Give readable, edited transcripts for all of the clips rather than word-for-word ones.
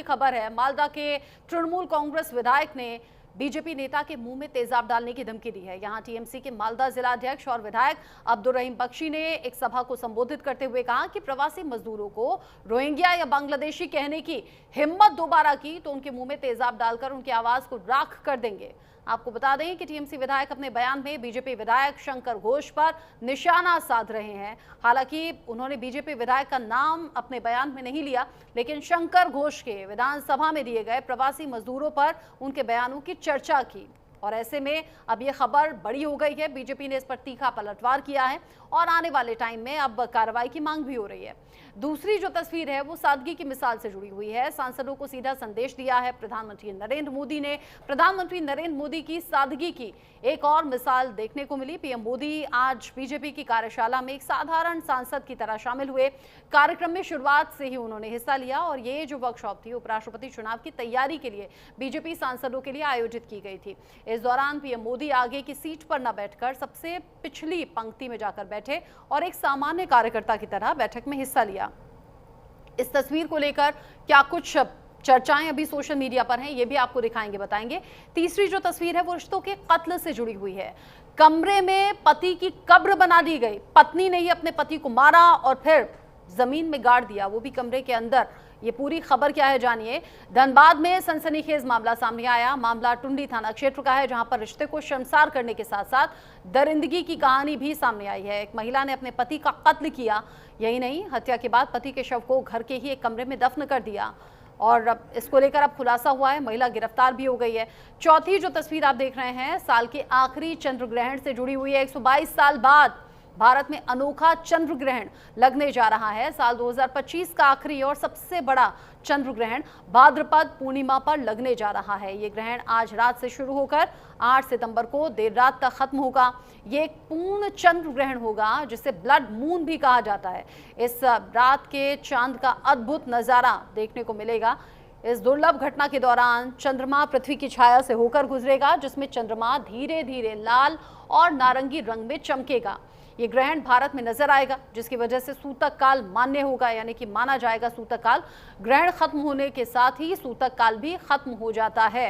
खबर है, मालदा के तृणमूल कांग्रेस विधायक ने बीजेपी नेता के मुंह में तेजाब डालने की धमकी दी है। यहां टीएमसी के मालदा जिला अध्यक्ष और विधायक अब्दुल रहीम बख्शी ने एक सभा को संबोधित करते हुए कहा कि प्रवासी मजदूरों को रोहिंग्या या बांग्लादेशी कहने की हिम्मत दोबारा की तो उनके मुंह में तेजाब डालकर उनकी आवाज को राख कर देंगे। आपको बता दें कि टीएमसी विधायक अपने बयान में बीजेपी विधायक शंकर घोष पर निशाना साध रहे हैं। हालांकि उन्होंने बीजेपी विधायक का नाम अपने बयान में नहीं लिया, लेकिन शंकर घोष के विधानसभा में दिए गए प्रवासी मजदूरों पर उनके बयानों की चर्चा की। और ऐसे में अब ये खबर बड़ी हो गई है। बीजेपी ने इस पर तीखा पलटवार किया है और आने वाले टाइम में अब कार्रवाई की मांग भी हो रही है। दूसरी जो तस्वीर है वो सादगी की मिसाल से जुड़ी हुई है। सांसदों को सीधा संदेश दिया है प्रधानमंत्री नरेंद्र मोदी ने। प्रधानमंत्री नरेंद्र मोदी की सादगी की एक और मिसाल देखने को मिली। पीएम मोदी आज बीजेपी की कार्यशाला में एक साधारण सांसद की तरह शामिल हुए। कार्यक्रम में शुरुआत से ही उन्होंने हिस्सा लिया और ये जो वर्कशॉप थी उपराष्ट्रपति चुनाव की तैयारी के लिए बीजेपी सांसदों के लिए आयोजित की गई थी। इस दौरान पीएम मोदी आगे की सीट पर न बैठकर सबसे पिछली पंक्ति में जाकर बैठे और एक सामान्य कार्यकर्ता की तरह बैठक में हिस्सा लिया। इस तस्वीर को लेकर क्या कुछ चर्चाएं अभी सोशल मीडिया पर हैं, ये भी आपको दिखाएंगे, बताएंगे। तीसरी जो तस्वीर है वो रिश्तों के कत्ल से जुड़ी हुई है। कमरे में पति की कब्र बना दी गई। पत्नी ने ही अपने पति को मारा और फिर जमीन में गाड़ दिया, वो भी कमरे के अंदर। ये पूरी खबर क्या है जानिए। धनबाद में सनसनीखेज मामला सामने आया। मामला टुंडी थाना क्षेत्र का है, जहां पर रिश्ते को शर्मसार करने के साथ साथ दरिंदगी की कहानी भी सामने आई है। एक महिला ने अपने पति का कत्ल किया। यही नहीं, हत्या के बाद पति के शव को घर के ही एक कमरे में दफन कर दिया और अब इसको लेकर अब खुलासा हुआ है। महिला गिरफ्तार भी हो गई है। चौथी जो तस्वीर आप देख रहे हैं साल के आखिरी चंद्र ग्रहण से जुड़ी हुई है। 122 साल बाद भारत में अनोखा चंद्र ग्रहण लगने जा रहा है। साल 2025 का आखिरी और सबसे बड़ा चंद्र ग्रहण भाद्रपद पूर्णिमा पर लगने जा रहा है। ये ग्रहण आज रात से शुरू होकर 8 सितंबर को देर रात तक खत्म होगा। ये एक पूर्ण चंद्र ग्रहण होगा जिसे ब्लड मून भी कहा जाता है। इस रात के चांद का अद्भुत नजारा देखने को मिलेगा। इस दुर्लभ घटना के दौरान चंद्रमा पृथ्वी की छाया से होकर गुजरेगा, जिसमें चंद्रमा धीरे धीरे लाल और नारंगी रंग में चमकेगा। ये ग्रहण भारत में नजर आएगा, जिसकी वजह से सूतक काल मान्य होगा, यानी कि माना जाएगा सूतक काल। ग्रहण खत्म होने के साथ ही सूतक काल भी खत्म हो जाता है।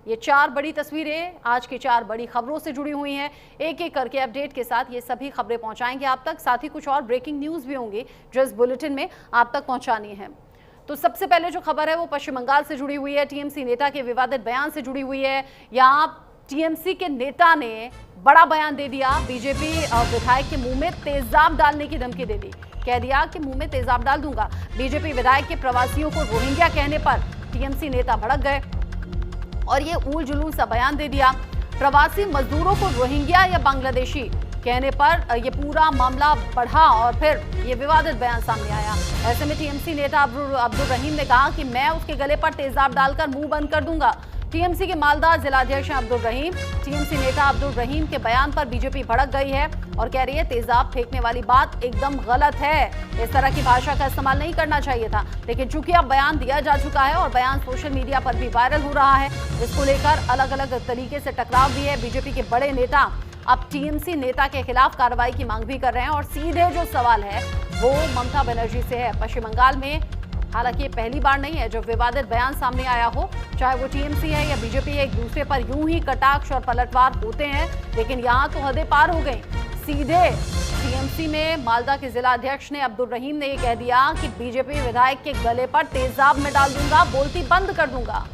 ये 4 बड़ी तस्वीरें आज की 4 बड़ी खबरों से जुड़ी हुई हैं। एक एक करके अपडेट के साथ ये सभी खबरें पहुंचाएंगे आप तक। साथ ही कुछ और ब्रेकिंग न्यूज भी होंगी जो इस बुलेटिन में आप तक पहुंचानी है। तो सबसे पहले जो खबर है वो पश्चिम बंगाल से जुड़ी हुई है। टीएमसी नेता के विवादित बयान से जुड़ी हुई है। यहाँ टीएमसी के नेता ने बड़ा बयान दे दिया। बीजेपी विधायक के मुंह में तेजाब डालने की धमकी दे दी। कह दिया कि मुंह में तेजाब डाल दूंगा। बीजेपी विधायक के प्रवासियों को रोहिंग्या कहने पर टीएमसी नेता भड़क गए और ये ऊल जुलूल सा बयान दे दिया। प्रवासी मजदूरों को रोहिंग्या या बांग्लादेशी कहने पर ये पूरा मामला बढ़ा और फिर ये विवादित बयान सामने आया। ऐसे में टीएमसी नेता अब्दुल रहीम ने कहा कि मैं उसके गले पर तेजाब डालकर मुंह बंद कर दूंगा। टीएमसी के मालदा जिलाध्यक्ष अब्दुल रहीम। टीएमसी नेता अब्दुल रहीम के बयान पर बीजेपी भड़क गई है और कह रही है तेजाब फेंकने वाली बात एकदम गलत है। इस तरह की भाषा का इस्तेमाल नहीं करना चाहिए था, लेकिन चूंकि अब बयान दिया जा चुका है और बयान सोशल मीडिया पर भी वायरल हो रहा है, इसको लेकर अलग अलग तरीके से टकराव भी है। बीजेपी के बड़े नेता अब टीएमसी नेता के खिलाफ कार्रवाई की मांग भी कर रहे हैं और सीधे जो सवाल है वो ममता बनर्जी से है। पश्चिम बंगाल में हालांकि ये पहली बार नहीं है जो विवादित बयान सामने आया हो, चाहे वो टीएमसी है या बीजेपी है, एक दूसरे पर यूं ही कटाक्ष और पलटवार होते हैं, लेकिन यहाँ तो हदें पार हो गई। सीधे टीएमसी में मालदा के जिला अध्यक्ष ने अब्दुल रहीम ने ये कह दिया कि बीजेपी विधायक के गले पर तेजाब में डाल दूंगा, बोलती बंद कर दूंगा।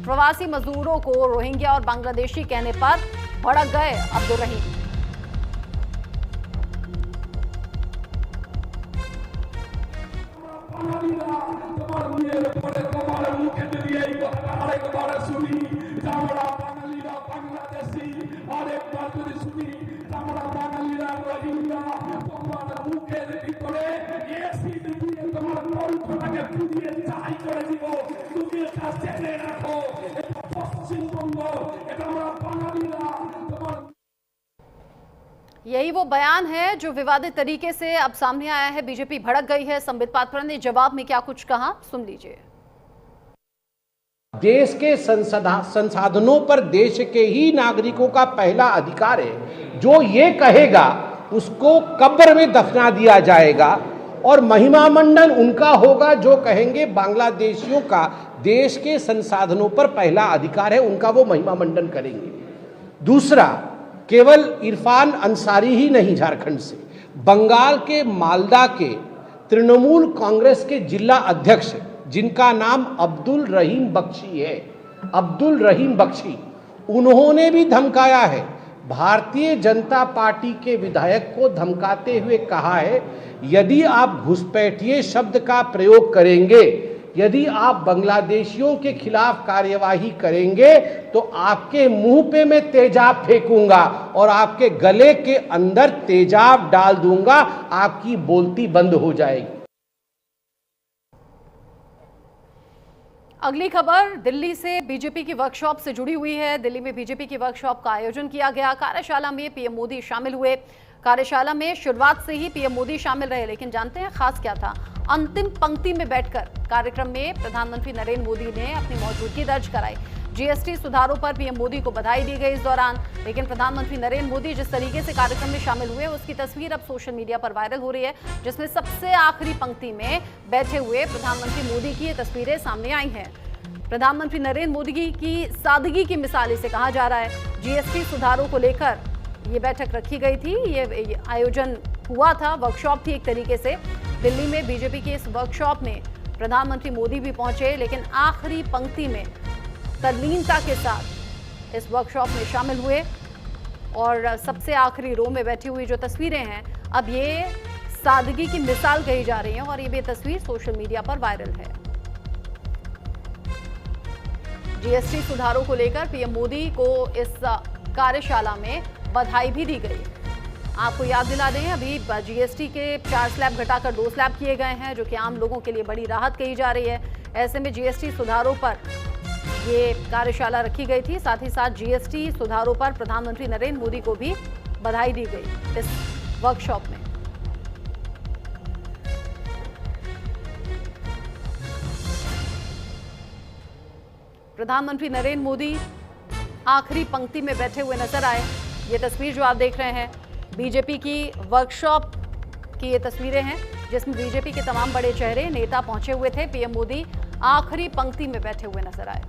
प्रवासी मजदूरों को रोहिंग्या और बांग्लादेशी कहने पर भड़क गए अब्दुल रहीम। यही वो बयान है जो विवादित तरीके से अब सामने आया है। बीजेपी भड़क गई है। संबित पात्रा ने जवाब में क्या कुछ कहा, सुन लीजिए। देश के संसाधनों पर देश के ही नागरिकों का पहला अधिकार है। जो ये कहेगा उसको कब्र में दफना दिया जाएगा। और महिमा मंडन उनका होगा जो कहेंगे बांग्लादेशियों का देश के संसाधनों पर पहला अधिकार है, उनका वो महिमा मंडन करेंगे। दूसरा, केवल इरफान अंसारी ही नहीं, झारखंड से बंगाल के मालदा के तृणमूल कांग्रेस के जिला अध्यक्ष जिनका नाम अब्दुल रहीम बख्शी है, अब्दुल रहीम बख्शी, उन्होंने भी धमकाया है। भारतीय जनता पार्टी के विधायक को धमकाते हुए कहा है, यदि आप घुसपैठिए शब्द का प्रयोग करेंगे, यदि आप बांग्लादेशियों के खिलाफ कार्यवाही करेंगे तो आपके मुंह पे मैं तेजाब फेंकूंगा और आपके गले के अंदर तेजाब डाल दूंगा, आपकी बोलती बंद हो जाएगी। अगली खबर दिल्ली से बीजेपी की वर्कशॉप से जुड़ी हुई है। दिल्ली में बीजेपी की वर्कशॉप का आयोजन किया गया। कार्यशाला में पीएम मोदी शामिल हुए। कार्यशाला में शुरुआत से ही पीएम मोदी शामिल रहे, लेकिन जानते हैं खास क्या था? अंतिम पंक्ति में बैठकर कार्यक्रम में प्रधानमंत्री नरेंद्र मोदी ने अपनी मौजूदगी दर्ज कराई। जीएसटी सुधारों पर पीएम मोदी को बधाई दी गई इस दौरान। लेकिन प्रधानमंत्री नरेंद्र मोदी जिस तरीके से कार्यक्रम में शामिल हुए, उसकी तस्वीर अब सोशल मीडिया पर वायरल हो रही है, जिसमें सबसे आखिरी पंक्ति में बैठे हुए प्रधानमंत्री मोदी की ये तस्वीरें सामने आई हैं। प्रधानमंत्री नरेंद्र मोदी की सादगी की मिसाल इसे कहा जा रहा है। जीएसटी सुधारों को लेकर ये बैठक रखी गई थी, ये आयोजन हुआ था, वर्कशॉप थी एक तरीके से। दिल्ली में बीजेपी की इस वर्कशॉप में प्रधानमंत्री मोदी भी पहुंचे, लेकिन आखिरी पंक्ति में तल्लीनता के साथ इस वर्कशॉप में शामिल हुए और सबसे आखिरी रो में बैठी हुई जो तस्वीरें हैं, अब ये सादगी की मिसाल कही जा रही हैं और ये तस्वीर सोशल मीडिया पर वायरल है। जीएसटी सुधारों को लेकर पीएम मोदी को इस कार्यशाला में बधाई भी दी गई। आपको याद दिला दें, अभी जीएसटी के 4 स्लैब घटाकर 2 स्लैब किए गए हैं, जो कि आम लोगों के लिए बड़ी राहत कही जा रही है। ऐसे में जीएसटी सुधारों पर ये कार्यशाला रखी गई थी। साथ ही साथ जीएसटी सुधारों पर प्रधानमंत्री नरेंद्र मोदी को भी बधाई दी गई इस वर्कशॉप में। प्रधानमंत्री नरेंद्र मोदी आखिरी पंक्ति में बैठे हुए नजर आए। ये तस्वीर जो आप देख रहे हैं, बीजेपी की वर्कशॉप की ये तस्वीरें हैं, जिसमें बीजेपी के तमाम बड़े चेहरे, नेता पहुंचे हुए थे। पीएम मोदी आखिरी पंक्ति में बैठे हुए नजर आए।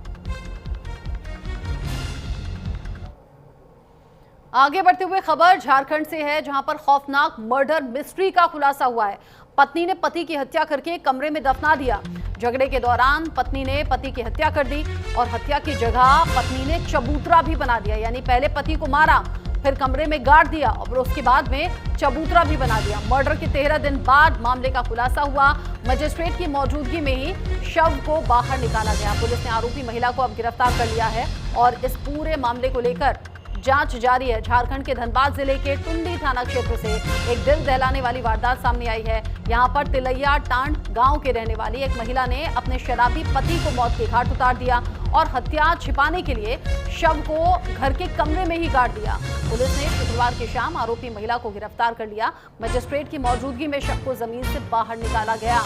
आगे बढ़ते हुए खबर झारखंड से है, जहां पर खौफनाक मर्डर मिस्ट्री का खुलासा हुआ है। पत्नी ने पति की हत्या करके कमरे में दफना दिया। झगड़े के दौरान पत्नी ने पति की हत्या कर दी और हत्या की जगह पत्नी ने चबूतरा भी बना दिया, यानी पहले पति को मारा, फिर कमरे में गाड़ दिया और उसके बाद में चबूतरा भी बना दिया। मर्डर के 13 दिन बाद मामले का खुलासा हुआ। मजिस्ट्रेट की मौजूदगी में ही शव को बाहर निकाला गया। पुलिस ने आरोपी महिला को अब गिरफ्तार कर लिया है और इस पूरे मामले को लेकर जांच जारी है। झारखंड के धनबाद जिले के टुंडी थाना क्षेत्र से एक दिल दहलाने वाली वारदात सामने आई है। यहां पर तिलैया टांड गांव के रहने वाली एक महिला ने अपने शराबी पति को मौत के घाट उतार दिया और हत्या छिपाने के लिए शव को घर के कमरे में ही गाड़ दिया। पुलिस ने शुक्रवार की शाम आरोपी महिला को गिरफ्तार कर लिया। मजिस्ट्रेट की मौजूदगी में शव को जमीन से बाहर निकाला गया।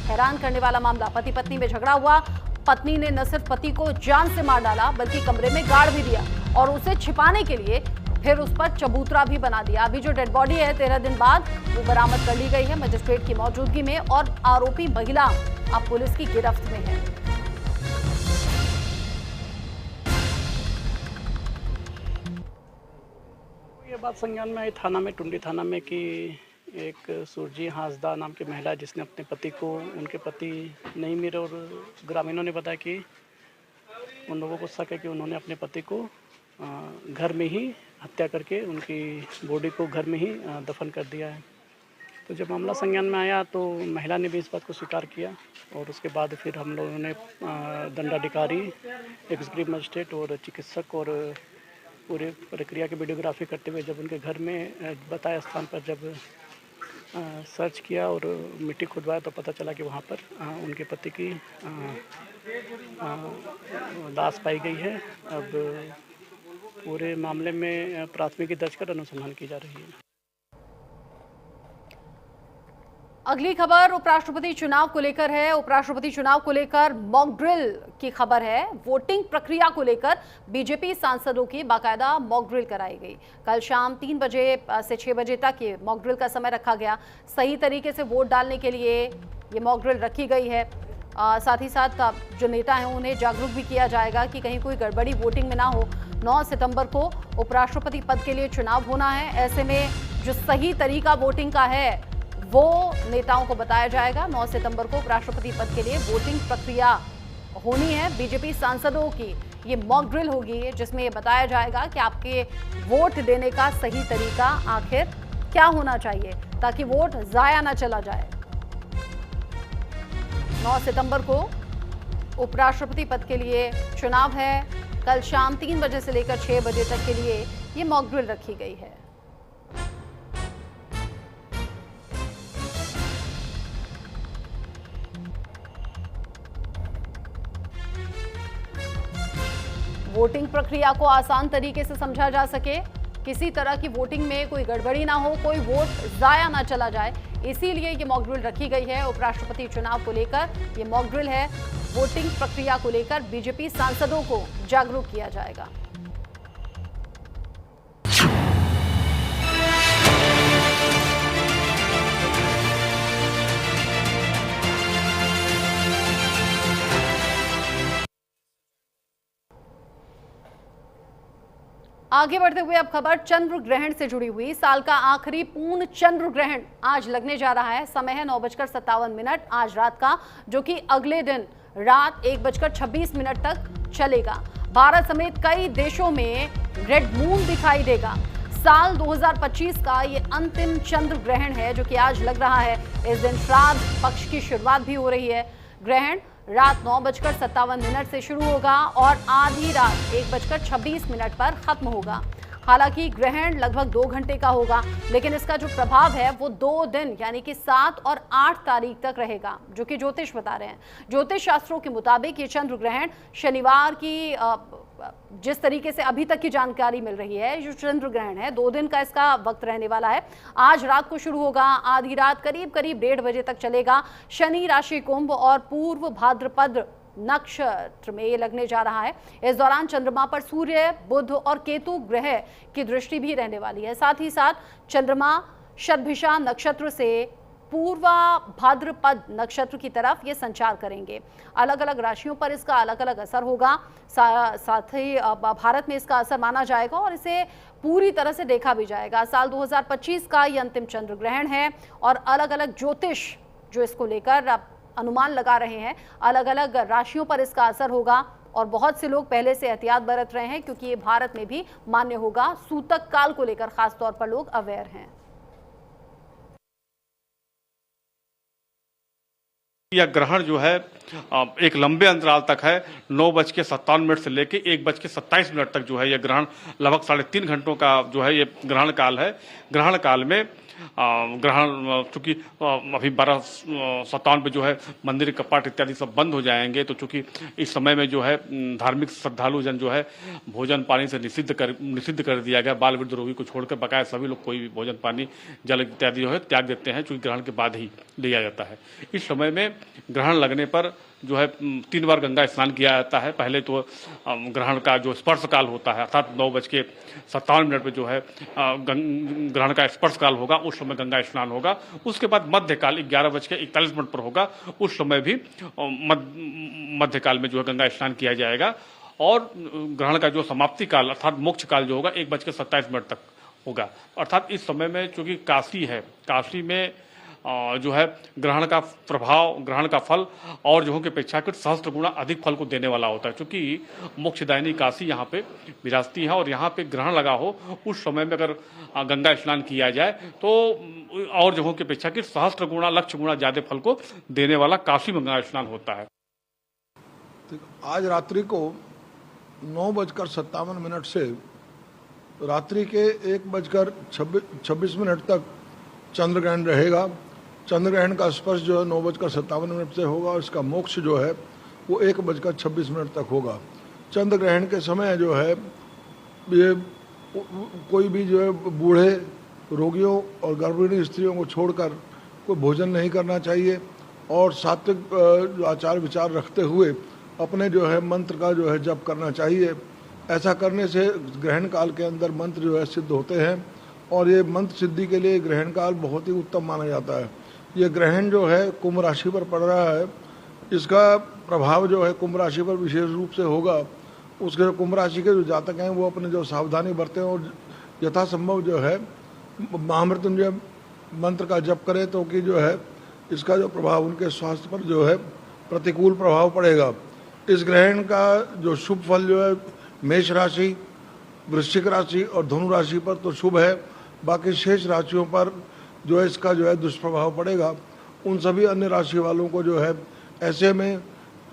हैरान करने वाला मामला, पति पत्नी में झगड़ा हुआ। पत्नी ने न सिर्फ पति को जान से मार डाला, बल्कि कमरे में गाड़ भी दिया और उसे छिपाने के लिए फिर उस पर चबूतरा भी बना दिया। अभी जो डेड बॉडी है 13 दिन बाद वो बरामद कर ली गई है मजिस्ट्रेट की मौजूदगी में और आरोपी महिला अब पुलिस की गिरफ्त में है। ये बात संज्ञान में आई थाना में, टुंडी थाना में, कि एक सुरजी हांसदा नाम की महिला जिसने अपने पति को, उनके पति नहीं मिले और ग्रामीणों ने बताया कि उन लोगों को शक है कि उन्होंने अपने पति को घर में ही हत्या करके उनकी बॉडी को घर में ही दफन कर दिया है। तो जब मामला संज्ञान में आया तो महिला ने भी इस बात को स्वीकार किया और उसके बाद फिर हम लोगों ने दंडाधिकारी, एग्जीक्यूटिव मजिस्ट्रेट और चिकित्सक और पूरी प्रक्रिया की वीडियोग्राफी करते हुए जब उनके घर में बताए स्थान पर जब सर्च किया और मिट्टी खुदवाया तो पता चला कि वहाँ पर उनके पति की लाश पाई गई है। अब पूरे मामले में प्राथमिकी दर्ज कर अनुसंधान की जा रही है। अगली खबर उपराष्ट्रपति चुनाव को लेकर है। उपराष्ट्रपति चुनाव को लेकर मॉक ड्रिल की खबर है। वोटिंग प्रक्रिया को लेकर बीजेपी सांसदों की बाकायदा मॉक ड्रिल कराई गई। कल शाम 3 बजे से 6 बजे तक ये मॉक ड्रिल का समय रखा गया। सही तरीके से वोट डालने के लिए ये मॉक ड्रिल रखी गई है। साथ ही साथ जो नेता हैं उन्हें जागरूक भी किया जाएगा कि कहीं कोई गड़बड़ी वोटिंग में ना हो। 9 सितंबर को उपराष्ट्रपति पद के लिए चुनाव होना है। ऐसे में जो सही तरीका वोटिंग का है वो नेताओं को बताया जाएगा। 9 सितंबर को उपराष्ट्रपति पद के लिए वोटिंग प्रक्रिया होनी है। बीजेपी सांसदों की ये मॉक ड्रिल होगी जिसमें ये बताया जाएगा कि आपके वोट देने का सही तरीका आखिर क्या होना चाहिए ताकि वोट जाया ना चला जाए। 9 सितंबर को उपराष्ट्रपति पद के लिए चुनाव है। कल शाम 3 बजे से लेकर 6 बजे तक के लिए ये मॉक ड्रिल रखी गई है। वोटिंग प्रक्रिया को आसान तरीके से समझा जा सके, किसी तरह की वोटिंग में कोई गड़बड़ी ना हो, कोई वोट जाया ना चला जाए, इसीलिए ये मॉक ड्रिल रखी गई है। उपराष्ट्रपति चुनाव को लेकर ये मॉक ड्रिल है। वोटिंग प्रक्रिया को लेकर बीजेपी सांसदों को जागरूक किया जाएगा। आगे बढ़ते हुए अब खबर चंद्र ग्रहण से जुड़ी हुई। साल का आखिरी पूर्ण चंद्र ग्रहण आज लगने जा रहा है। समय है 9:57 आज रात का, जो कि अगले दिन रात 1:26 तक चलेगा। भारत समेत कई देशों में रेड मून दिखाई देगा। साल 2025 का ये अंतिम चंद्र ग्रहण है जो कि आज लग रहा है। इस दिन श्राद्ध पक्ष की शुरुआत भी हो रही है। ग्रहण रात 9:57 से शुरू होगा और आधी रात 1:26 पर खत्म होगा। हालांकि ग्रहण लगभग 2 घंटे का होगा, लेकिन इसका जो प्रभाव है वो 2 दिन यानी कि 7 और 8 तारीख तक रहेगा, जो कि ज्योतिष बता रहे हैं। ज्योतिष शास्त्रों के मुताबिक ये चंद्र ग्रहण शनिवार की जिस तरीके से अभी तक की जानकारी मिल रही है, जो चंद्र ग्रहण है 2 दिन का इसका वक्त रहने वाला है। आज रात को शुरू होगा, आधी रात करीब 1:30 बजे तक चलेगा। शनि राशि कुंभ और पूर्व भाद्रपद नक्षत्र में ये लगने जा रहा है। इस दौरान चंद्रमा पर सूर्य, बुध और केतु ग्रह की दृष्टि भी रहने वाली है। साथ ही साथ चंद्रमा शतभिषा नक्षत्र से पूर्वा भाद्रपद नक्षत्र की तरफ ये संचार करेंगे। अलग अलग राशियों पर इसका अलग अलग असर होगा। साथ ही भारत में इसका असर माना जाएगा और इसे पूरी तरह से देखा भी जाएगा। साल 2025 का ये अंतिम चंद्र ग्रहण है और अलग अलग ज्योतिष जो इसको लेकर अनुमान लगा रहे हैं, अलग अलग राशियों पर इसका असर होगा। और बहुत से लोग पहले से एहतियात बरत रहे हैं क्योंकि ये भारत में भी मान्य होगा। सूतक काल को लेकर खासतौर पर लोग अवेयर हैं। यह ग्रहण जो है एक लंबे अंतराल तक है। 9:57 से लेके 1:27 तक जो है यह ग्रहण लगभग 3.5 घंटों का जो है ये ग्रहण काल है। ग्रहण काल में ग्रहण चूंकि अभी 12:57 पे जो है मंदिर कपाट इत्यादि सब बंद हो जाएंगे, तो चूंकि इस समय में जो है धार्मिक श्रद्धालु जन जो है भोजन पानी से निषिद्ध कर दिया गया। बाल वृद्ध रोगी को छोड़कर बकाया सभी लोग कोई भी भोजन पानी जल इत्यादि जो है त्याग देते हैं, चूंकि ग्रहण के बाद ही लिया जाता है। इस समय में ग्रहण लगने पर जो है 3 बार गंगा स्नान किया जाता है। पहले तो ग्रहण का जो स्पर्श काल होता है, अर्थात 9:57 पे जो है ग्रहण का स्पर्श काल होगा, उस समय गंगा स्नान होगा। उसके बाद मध्यकाल 11:41 पर होगा, उस समय भी मध्यकाल में जो है गंगा स्नान किया जाएगा। और ग्रहण का जो समाप्ति काल अर्थात मोक्ष काल जो होगा 1:27 तक होगा। अर्थात इस समय में चूंकि काशी है, काशी में जो है ग्रहण का प्रभाव, ग्रहण का फल और जो की अपेक्षाकृत सहस्त्र गुना अधिक फल को देने वाला होता है। क्योंकि मोक्षदायिनी काशी यहाँ पे विराजती है और यहाँ पे ग्रहण लगा हो उस समय में अगर गंगा स्नान किया जाए तो और जगहों की अपेक्षाकृत सहस्त्र गुना, लक्ष्य गुना ज्यादा फल को देने वाला काशी में गंगा स्नान होता है। आज रात्रि को 9:57 से रात्रि के 1:26 तक चंद्र ग्रहण रहेगा। चंद्र ग्रहण का स्पर्श जो है 9:57 से होगा और इसका मोक्ष जो है वो 1:26 तक होगा। चंद्र ग्रहण के समय जो है ये कोई भी जो है बूढ़े, रोगियों और गर्भिणी स्त्रियों को छोड़कर कोई भोजन नहीं करना चाहिए और सात्विक आचार विचार रखते हुए अपने जो है मंत्र का जो है जप करना चाहिए। ऐसा करने से ग्रहण काल के अंदर मंत्र जो है सिद्ध होते हैं और ये मंत्र सिद्धि के लिए ग्रहण काल बहुत ही उत्तम माना जाता है। ये ग्रहण जो है कुंभ राशि पर पड़ रहा है, इसका प्रभाव जो है कुंभ राशि पर विशेष रूप से होगा। उसके कुंभ राशि के जो जातक हैं वो अपने जो सावधानी बरतें और यथासंभव जो है महामृत्युंजय मंत्र का जप करें, तो कि जो है इसका जो प्रभाव उनके स्वास्थ्य पर जो है प्रतिकूल प्रभाव पड़ेगा। इस ग्रहण का जो शुभ फल जो है मेष राशि, वृश्चिक राशि और धनु राशि पर तो शुभ है, बाकी शेष राशियों पर जो है इसका जो है दुष्प्रभाव पड़ेगा। उन सभी अन्य राशि वालों को जो है ऐसे में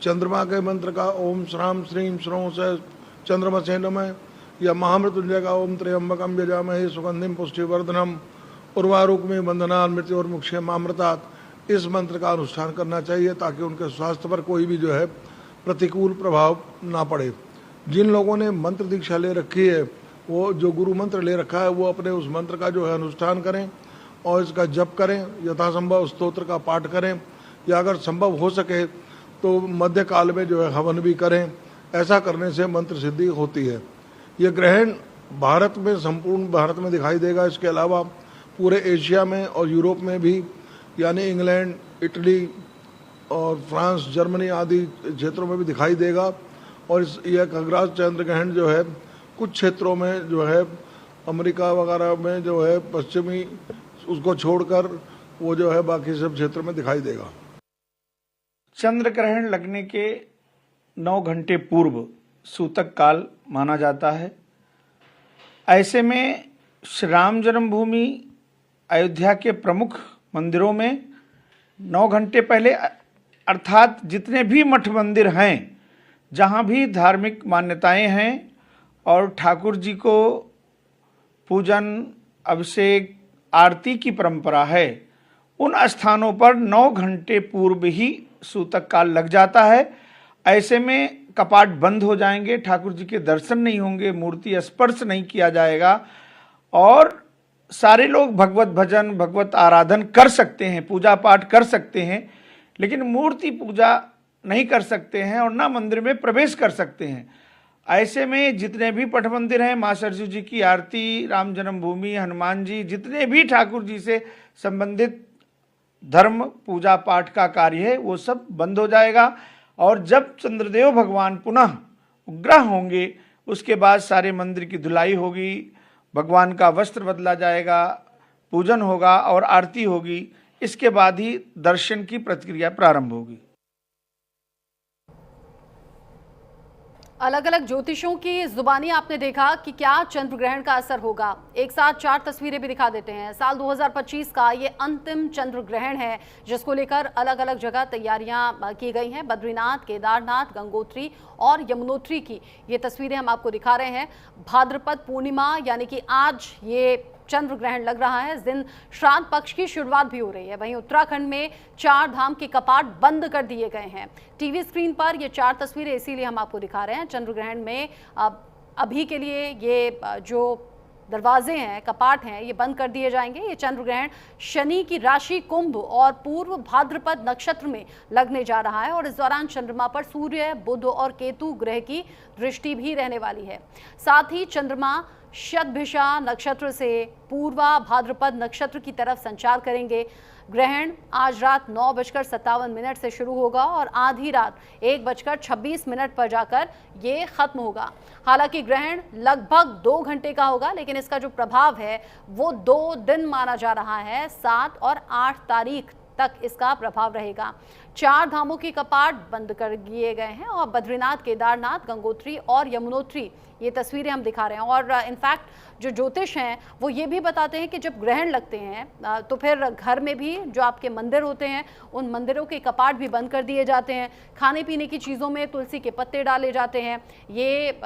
चंद्रमा के मंत्र का ओम श्राम श्रीम श्रों से चंद्रमसे नमः या महामृत्युंजय का ओम त्र्यंबकम यजामहे सुगंधिम पुष्टिवर्धनम उर्वारुकमी बंधनान मृत्यु और मुक्षे मामृतात्, इस मंत्र का अनुष्ठान करना चाहिए ताकि उनके स्वास्थ्य पर कोई भी जो है प्रतिकूल प्रभाव ना पड़े। जिन लोगों ने मंत्र दीक्षा ले रखी है वो जो गुरु मंत्र ले रखा है वो अपने उस मंत्र का जो है अनुष्ठान करें और इसका जप करें, यथासंभव स्तोत्र का पाठ करें या अगर संभव हो सके तो मध्य काल में जो है हवन भी करें। ऐसा करने से मंत्र सिद्धि होती है। ये ग्रहण भारत में, संपूर्ण भारत में दिखाई देगा। इसके अलावा पूरे एशिया में और यूरोप में भी, यानी इंग्लैंड, इटली और फ्रांस, जर्मनी आदि क्षेत्रों में भी दिखाई देगा। और यह खगराज चंद्र ग्रहण जो है कुछ क्षेत्रों में जो है अमेरिका वगैरह में जो है पश्चिमी, उसको छोड़कर वो जो है बाकी सब क्षेत्र में दिखाई देगा। चंद्र ग्रहण लगने के 9 घंटे पूर्व सूतक काल माना जाता है। ऐसे में श्री राम जन्मभूमि अयोध्या के प्रमुख मंदिरों में 9 घंटे पहले, अर्थात जितने भी मठ मंदिर हैं, जहाँ भी धार्मिक मान्यताएं हैं और ठाकुर जी को पूजन, अभिषेक, आरती की परंपरा है, उन स्थानों पर 9 घंटे पूर्व ही सूतक काल लग जाता है। ऐसे में कपाट बंद हो जाएंगे, ठाकुर जी के दर्शन नहीं होंगे, मूर्ति स्पर्श नहीं किया जाएगा और सारे लोग भगवत भजन, भगवत आराधन कर सकते हैं, पूजा पाठ कर सकते हैं, लेकिन मूर्ति पूजा नहीं कर सकते हैं और ना मंदिर में प्रवेश कर सकते हैं। ऐसे में जितने भी पट मंदिर हैं, माँ सरस्वती जी की आरती, राम जन्मभूमि, हनुमान जी, जितने भी ठाकुर जी से संबंधित धर्म पूजा पाठ का कार्य है वो सब बंद हो जाएगा। और जब चंद्रदेव भगवान पुनः उग्रह होंगे उसके बाद सारे मंदिर की धुलाई होगी, भगवान का वस्त्र बदला जाएगा, पूजन होगा और आरती होगी। इसके बाद ही दर्शन की प्रक्रिया प्रारंभ होगी। अलग अलग ज्योतिषों की जुबानी आपने देखा कि क्या चंद्र ग्रहण का असर होगा। एक साथ 4 तस्वीरें भी दिखा देते हैं। साल 2025 का ये अंतिम चंद्र ग्रहण है जिसको लेकर अलग अलग जगह तैयारियां की गई हैं। बद्रीनाथ, केदारनाथ, गंगोत्री और यमुनोत्री की ये तस्वीरें हम आपको दिखा रहे हैं। भाद्रपद पूर्णिमा यानी कि आज ये चंद्र ग्रहण लग रहा है। इस दिन श्राद्ध पक्ष की शुरुआत भी हो रही है। वहीं उत्तराखंड में 4 धाम के कपाट बंद कर दिए गए हैं। टीवी स्क्रीन पर ये 4 तस्वीरें इसीलिए हम आपको दिखा रहे हैं। चंद्र ग्रहण में अभी के लिए ये जो दरवाजे हैं, कपाट हैं, ये बंद कर दिए जाएंगे। ये चंद्र ग्रहण शनि की राशि कुंभ और पूर्व भाद्रपद नक्षत्र में लगने जा रहा है और इस दौरान चंद्रमा पर सूर्य, बुध और केतु ग्रह की दृष्टि भी रहने वाली है। साथ ही चंद्रमा शतभिषा नक्षत्र से पूर्वा भाद्रपद नक्षत्र की तरफ संचार करेंगे। ग्रहण आज रात 9:57 से शुरू होगा और आधी रात 1:26 पर जाकर ये खत्म होगा। हालांकि ग्रहण लगभग 2 घंटे का होगा, लेकिन इसका जो प्रभाव है वो 2 दिन माना जा रहा है। 7 और 8 तारीख तक इसका प्रभाव रहेगा। 4 धामों के कपाट बंद कर दिए गए हैं और बद्रीनाथ, केदारनाथ, गंगोत्री और यमुनोत्री ये तस्वीरें हम दिखा रहे हैं। और इनफैक्ट जो ज्योतिष हैं वो ये भी बताते हैं कि जब ग्रहण लगते हैं तो फिर घर में भी जो आपके मंदिर होते हैं उन मंदिरों के कपाट भी बंद कर दिए जाते हैं। खाने पीने की चीज़ों में तुलसी के पत्ते डाले जाते हैं। ये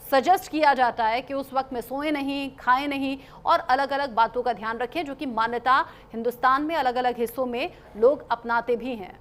सजेस्ट किया जाता है कि उस वक्त में सोएं नहीं, खाएं नहीं और अलग अलग बातों का ध्यान रखें, जो कि मान्यता हिंदुस्तान में अलग अलग हिस्सों में लोग अपनाते भी हैं।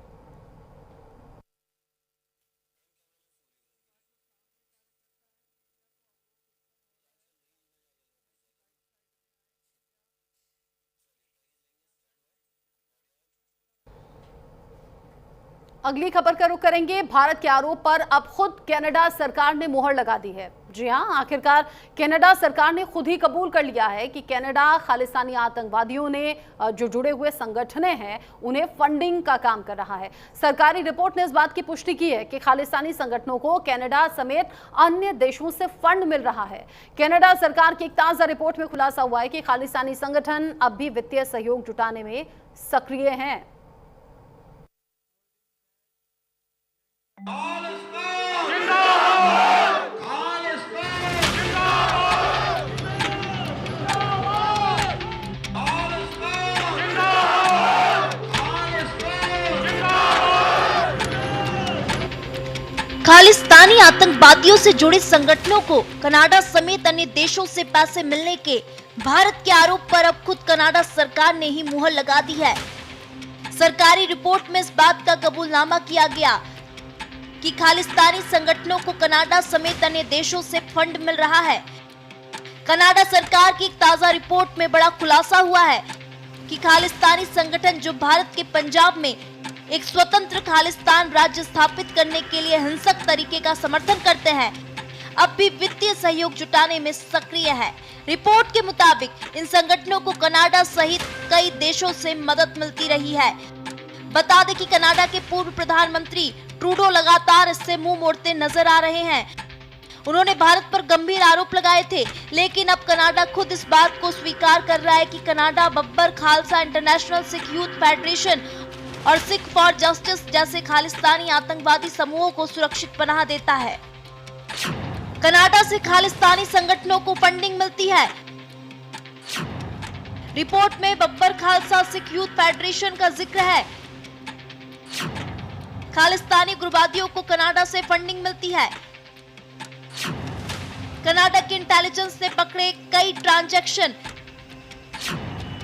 अगली खबर का रुख करेंगे। भारत के आरोप पर अब खुद कनाडा सरकार ने मोहर लगा दी है। जी हां, आखिरकार कनाडा सरकार ने खुद ही कबूल कर लिया है कि कनाडा खालिस्तानी आतंकवादियों ने जो जुड़े हुए संगठनें हैं उन्हें फंडिंग का काम कर रहा है। सरकारी रिपोर्ट ने इस बात की पुष्टि की है कि खालिस्तानी संगठनों को कनाडा समेत अन्य देशों से फंड मिल रहा है। कनाडा सरकार की एक ताजा रिपोर्ट में खुलासा हुआ है कि खालिस्तानी संगठन अब भी वित्तीय सहयोग जुटाने में सक्रिय हैं। खालिस्तानी आतंकवादियों से जुड़े संगठनों को कनाडा समेत अन्य देशों से पैसे मिलने के भारत के आरोप पर अब खुद कनाडा सरकार ने ही मुहर लगा दी है। सरकारी रिपोर्ट में इस बात का कबूलनामा किया गया कि खालिस्तानी संगठनों को कनाडा समेत अन्य देशों से फंड मिल रहा है। कनाडा सरकार की एक ताजा रिपोर्ट में बड़ा खुलासा हुआ है कि खालिस्तानी संगठन जो भारत के पंजाब में एक स्वतंत्र खालिस्तान राज्य स्थापित करने के लिए हिंसक तरीके का समर्थन करते हैं, अब भी वित्तीय सहयोग जुटाने में सक्रिय है। रिपोर्ट के मुताबिक इन संगठनों को कनाडा सहित कई देशों से मदद मिलती रही है। बता दें कि कनाडा के पूर्व प्रधानमंत्री ट्रूडो लगातार इससे मुंह मोड़ते नजर आ रहे हैं। उन्होंने भारत पर गंभीर आरोप लगाए थे, लेकिन अब कनाडा खुद इस बात को स्वीकार कर रहा है कि Canada Babbar Khalsa international Sikh youth federation और सिख फॉर जस्टिस जैसे खालिस्तानी आतंकवादी समूहों को सुरक्षित पनाह देता है। कनाडा से खालिस्तानी संगठनों को फंडिंग मिलती है। रिपोर्ट में बब्बर खालसा सिख यूथ फेडरेशन का जिक्र है। खालिस्तानी उग्रवादियों को कनाडा से फंडिंग मिलती है। कनाडा के इंटेलिजेंस ने पकड़े कई ट्रांजैक्शन।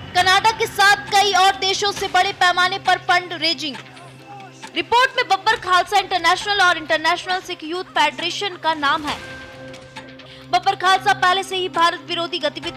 कनाडा के साथ कई और देशों से बड़े पैमाने पर फंड रेजिंग। रिपोर्ट में बब्बर खालसा इंटरनेशनल और इंटरनेशनल सिख यूथ फेडरेशन का नाम है। बब्बर खालसा पहले से ही भारत विरोधी गतिविधि